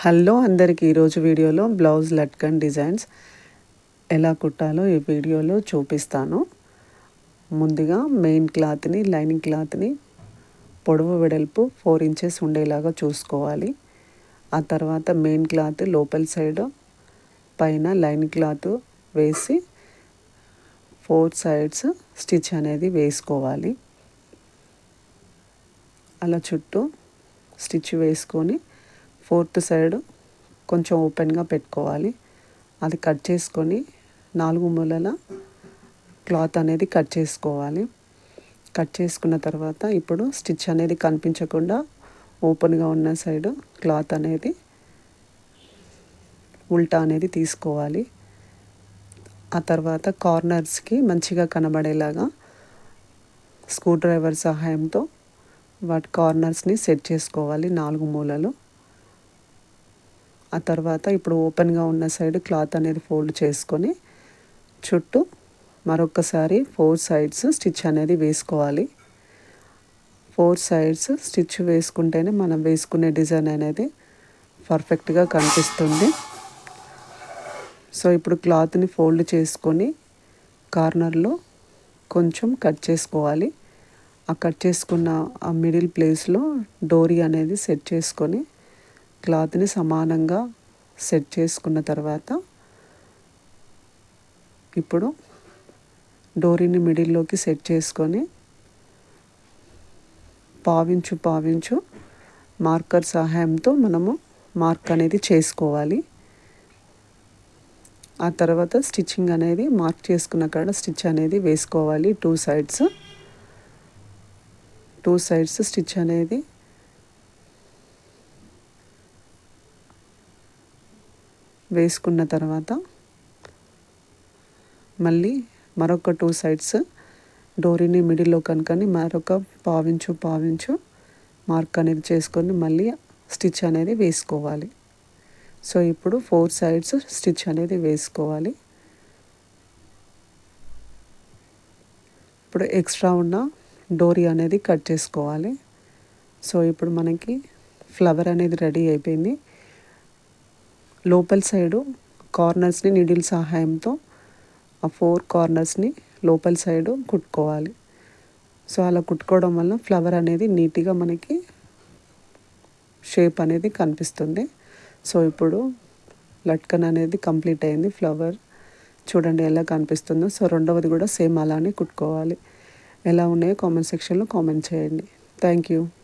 Hello అందరికీ ఈరోజు వీడియోలో బ్లౌజ్ లట్కన్ డిజైన్స్ ఎలా కుట్టాలో ఈ వీడియోలో చూపిస్తాను. ముందుగా మెయిన్ క్లాత్ని లైనింగ్ క్లాత్ని పొడవు వెడల్పు 4 ఇంచెస్ ఉండేలాగా చూసుకోవాలి. ఆ తర్వాత మెయిన్ క్లాత్ లోపల సైడ్ పైన లైనింగ్ క్లాత్ వేసి 4 సైడ్స్ స్టిచ్ అనేది వేసుకోవాలి. అలా చుట్టూ స్టిచ్ వేసుకొని 4th సైడ్ కొంచెం ఓపెన్గా పెట్టుకోవాలి. అది కట్ చేసుకొని 4 మూలల క్లాత్ అనేది కట్ చేసుకోవాలి. కట్ చేసుకున్న తర్వాత ఇప్పుడు స్టిచ్ అనేది కనిపించకుండా ఓపెన్గా ఉన్న సైడ్ క్లాత్ అనేది ఉల్టా అనేది తీసుకోవాలి. ఆ తర్వాత కార్నర్స్కి మంచిగా కనబడేలాగా స్క్రూ డ్రైవర్ సహాయంతో వాటి కార్నర్స్ని సెట్ చేసుకోవాలి 4 మూలలు. ఆ తర్వాత ఇప్పుడు ఓపెన్గా ఉన్న సైడ్ క్లాత్ అనేది ఫోల్డ్ చేసుకొని చుట్టూ మరొకసారి 4 సైడ్స్ స్టిచ్ అనేది వేసుకోవాలి. 4 సైడ్స్ స్టిచ్ వేసుకుంటేనే మనం వేసుకునే డిజైన్ అనేది పర్ఫెక్ట్గా కనిపిస్తుంది. సో ఇప్పుడు క్లాత్ని ఫోల్డ్ చేసుకొని కార్నర్లో కొంచెం కట్ చేసుకోవాలి. ఆ కట్ చేసుకున్న ఆ మిడిల్ ప్లేస్లో డోరీ అనేది సెట్ చేసుకొని క్లాత్ని సమానంగా సెట్ చేసుకున్న తర్వాత ఇప్పుడు డోరీని మిడిల్లోకి సెట్ చేసుకొని పావించు మార్కర్ సహాయంతో మనము మార్క్ అనేది చేసుకోవాలి. ఆ తర్వాత స్టిచ్చింగ్ అనేది మార్క్ చేసుకున్న కాడ స్టిచ్ అనేది వేసుకోవాలి. 2 సైడ్స్ స్టిచ్ అనేది వేసుకున్న తర్వాత మళ్ళీ మరొక 2 సైడ్స్ డోరీని మిడిల్లో కనుకొని మరొక పావించు మార్క్ అనేది చేసుకొని మళ్ళీ స్టిచ్ అనేది వేసుకోవాలి. సో ఇప్పుడు 4 సైడ్స్ స్టిచ్ అనేది వేసుకోవాలి. ఇప్పుడు ఎక్స్ట్రా ఉన్న డోరీ అనేది కట్ చేసుకోవాలి. సో ఇప్పుడు మనకి ఫ్లవర్ అనేది రెడీ అయిపోయింది. లోపల సైడు కార్నర్స్ని నీడిల్ సహాయంతో ఆ 4 కార్నర్స్ని లోపల సైడు కుట్టుకోవాలి. సో అలా కుట్టుకోవడం వల్ల ఫ్లవర్ అనేది నీట్గా మనకి షేప్ అనేది కనిపిస్తుంది. సో ఇప్పుడు లట్కన్ అనేది కంప్లీట్ అయింది. ఫ్లవర్ చూడండి ఎలా కనిపిస్తుందో. సో రెండవది కూడా సేమ్ అలానే కుట్టుకోవాలి. ఎలా ఉన్నాయో కామెంట్ సెక్షన్లో కామెంట్ చేయండి. Thank you.